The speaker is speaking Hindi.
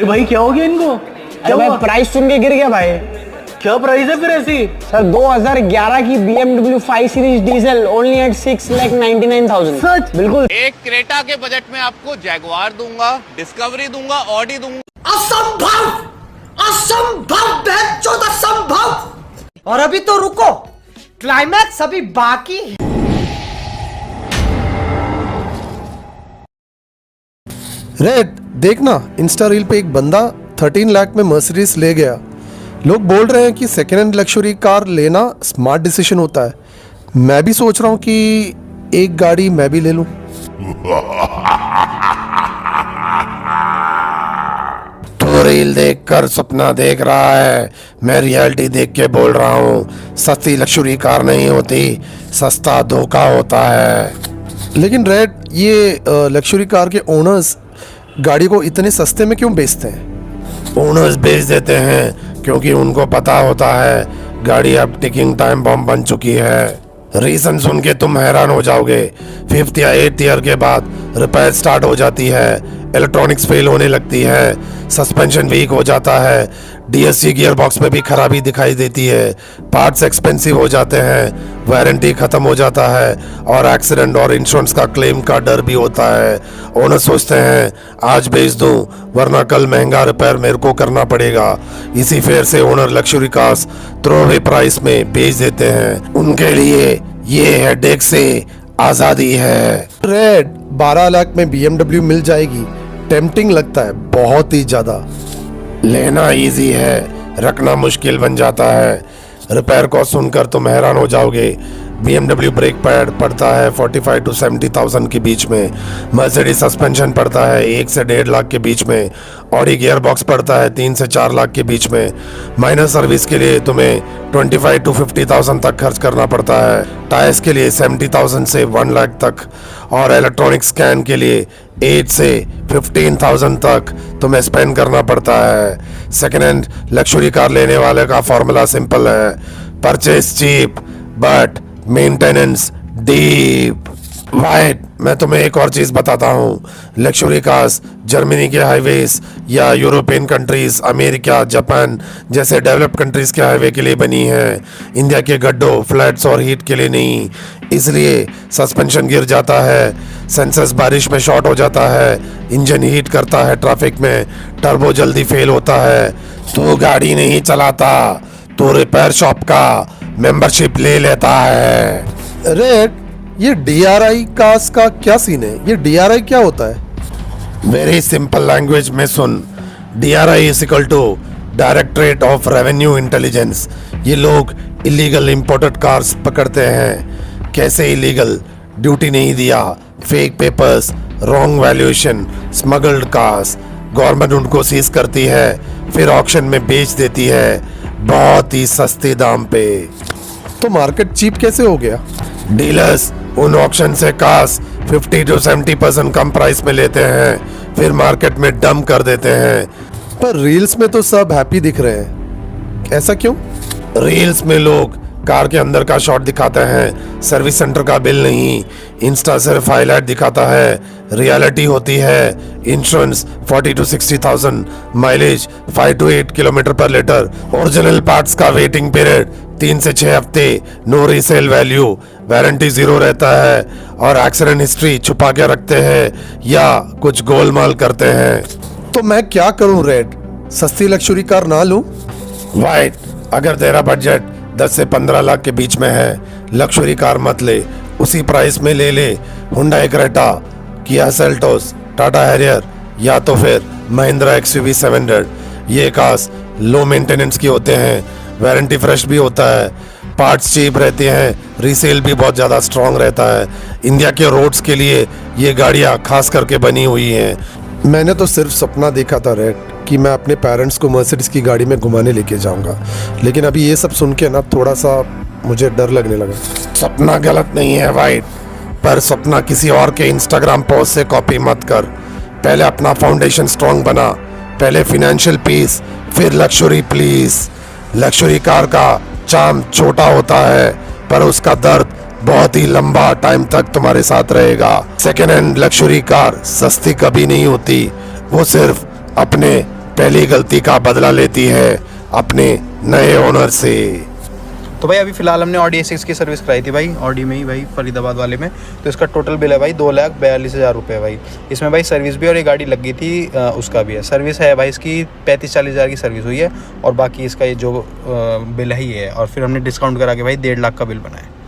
भाई क्या हो गया इनको? अरे भाई प्राइस सुन के गिर गया भाई। क्या प्राइस है फिर ऐसी? सर 2011 की BMW 5 series diesel only at 6,99,000। सच? बिल्कुल। एक क्रेटा के बजट में आपको जैगुआर दूंगा, डिस्कवरी दूंगा, ऑडी दूंगा। असंभव, असंभव, असंभव। और अभी तो रुको, क्लाइमैक्स अभी बाकी है। रेड देखना, इंस्टा रील पे एक बंदा 13 लाख में मर्सिडीज ले गया। लोग बोल रहे हैं कि सेकेंड हैंड लग्जरी कार लेना स्मार्ट डिसीजन होता है। मैं भी सोच रहा हूँ कि एक गाड़ी मैं भी ले लूं। तो रील देखकर सपना देख रहा है, मैं रियलिटी देख के बोल रहा हूँ। सस्ती लग्जरी कार नहीं होती, सस्ता धोखा होता है। लेकिन रेड, ये लग्जरी कार के ओनर्स गाड़ी को इतने सस्ते में क्यों बेचते हैं? ओनर्स बेच देते हैं क्योंकि उनको पता होता है गाड़ी अब टिकिंग टाइम बम बन चुकी है। रीजन सुन के तुम हैरान हो जाओगे। 5th या 8th ईयर के बाद रिपेयर स्टार्ट हो जाती है, इलेक्ट्रॉनिक्स फेल होने लगती है, सस्पेंशन वीक हो जाता है, DSG गियर बॉक्स में भी खराबी दिखाई देती है, पार्ट्स एक्सपेंसिव हो जाते हैं, वारंटी खत्म हो जाता है और एक्सीडेंट और इंश्योरेंस का क्लेम का डर भी होता है। ओनर सोचते हैं आज बेच दूं वरना कल महंगा रिपेयर मेरे को करना पड़ेगा। इसी फेर से owner luxury cars throw away price में बेच देते हैं। उनके लिए ये हेडेक से आजादी है। रेड 12 लाख में BMW मिल जाएगी, टेम्पटिंग लगता है बहुत ही ज्यादा। लेना इजी है, रखना मुश्किल बन जाता है। रिपेयर कॉस्ट सुनकर तुम हैरान हो जाओगे। BMW ब्रेक पैड पड़ता है 45 to 70,000 के बीच में, मर्सिडीज सस्पेंशन पड़ता है 1 से 1.5 लाख के बीच में, ऑडी गियर बॉक्स पड़ता है 3 से 4 लाख के बीच में। माइनर सर्विस के लिए तुम्हें 25 to 50,000 तक खर्च करना पड़ता है, टायर्स के लिए 70,000 से 1 लाख तक, और इलेक्ट्रॉनिक स्कैन के लिए 8 से 15,000 तक तुम्हें स्पेंड करना पड़ता है। सेकेंड हैंड लग्जरी कार लेने वाले का फॉर्मूला सिंपल है, purchase cheap but maintenance deep. Wait, मैं तुम्हें एक और चीज बताता हूँ। लग्जरी कार्स जर्मनी के हाईवेज या यूरोपियन कंट्रीज, अमेरिका, जापान जैसे डेवलप्ड कंट्रीज के हाईवे के लिए बनी है, इंडिया के गड्ढों, फ्लैट्स और हीट के लिए नहीं। इसलिए सस्पेंशन गिर जाता है, सेंसर्स बारिश में शॉर्ट हो जाता है, इंजन हीट करता है ट्रैफिक में, टर्बो जल्दी फेल होता है। तो गाड़ी नहीं चलाता तो रिपेयर शॉप का मेंबरशिप ले लेता है। रेड, ये DRI कार्स का क्या सीन है? ये DRI क्या होता है? वेरी सिंपल लैंग्वेज में सुन। DRI is equal to directorate of revenue intelligence. ये लोग इलीगल इंपोर्टेड कार्स पकड़ते हैं। कैसे इलीगल? ड्यूटी नहीं दिया, fake papers, wrong valuation, smuggled cars. Government उनको सीज करती है, फिर ऑक्शन में बेच देती है बहुत ही सस्ते दाम पे। तो मार्केट चीप कैसे हो गया? डीलर्स उन ऑक्शन से कार्स 50 to 70% कम प्राइस में लेते हैं, फिर मार्केट में डंप कर देते हैं। पर रील्स में तो सब हैप्पी दिख रहे हैं, ऐसा क्यों? रील्स में लोग कार के अंदर का शॉट दिखाते हैं, सर्विस सेंटर का बिल नहीं। इंस्टा सिर्फ हाईलाइट दिखाता है, रियलिटी होती है insurance 40 to 60,000, mileage 5 to 8 kilometre पर लीटर, ओरिजिनल पार्ट्स का वेटिंग पीरियड 3 से 6 हफ्ते, नो रीसेल वैल्यू, वारंटी 0 रहता है, और एक्सीडेंट हिस्ट्री छुपा के रखते हैं या कुछ गोलमाल करते हैं। तो मैं क्या करूं रेड, सस्ती लग्जरी कार ना लूं? वाइट, अगर तेरा बजट 10 से 15 लाख के बीच में है, लग्जरी कार मत ले, उसी प्राइस में ले ले Hyundai Creta, Kia Seltos, Tata Harrier या तो फिर महिंद्रा XUV 700। ये कार्स लो मेंटेनेंस की होते हैं, वारंटी फ्रेश भी होता है, पार्ट्स चीप रहते हैं, रीसेल भी बहुत ज़्यादा स्ट्रॉन्ग रहता है। इंडिया के रोड्स के लिए ये गाड़ियाँ खास करके बनी हुई हैं। मैंने तो सिर्फ सपना देखा था रेड कि मैं अपने पेरेंट्स को मर्सिडीज की गाड़ी में घुमाने लेके जाऊंगा, लेकिन अभी ये सब सुन के ना थोड़ा सा मुझे डर लगने लगा। सपना गलत नहीं है वाइट, पर सपना किसी और के इंस्टाग्राम पोस्ट से कॉपी मत कर। पहले अपना फाउंडेशन स्ट्रॉन्ग बना, पहले फिनेंशियल पीस, फिर लग्जरी प्लीज। लग्जरी कार का चार्म छोटा होता है, पर उसका दर्द बहुत ही लंबा टाइम तक तुम्हारे साथ रहेगा। सेकेंड हैंड लग्जरी कार सस्ती कभी नहीं होती, वो सिर्फ अपने पहली गलती का बदला लेती है अपने नए ओनर से। तो भाई अभी फिलहाल हमने ऑडी A6 की सर्विस कराई थी भाई, ऑडी में ही भाई, फरीदाबाद वाले में। तो इसका टोटल बिल है भाई 2,42,000 रुपये भाई। इसमें भाई सर्विस भी और ये गाड़ी लग गई थी उसका भी है। सर्विस है भाई इसकी 35-40 हज़ार की सर्विस हुई है और बाकी इसका ये जो बिल है ही है। और फिर हमने डिस्काउंट करा के भाई 1.5 लाख का बिल बनाया है।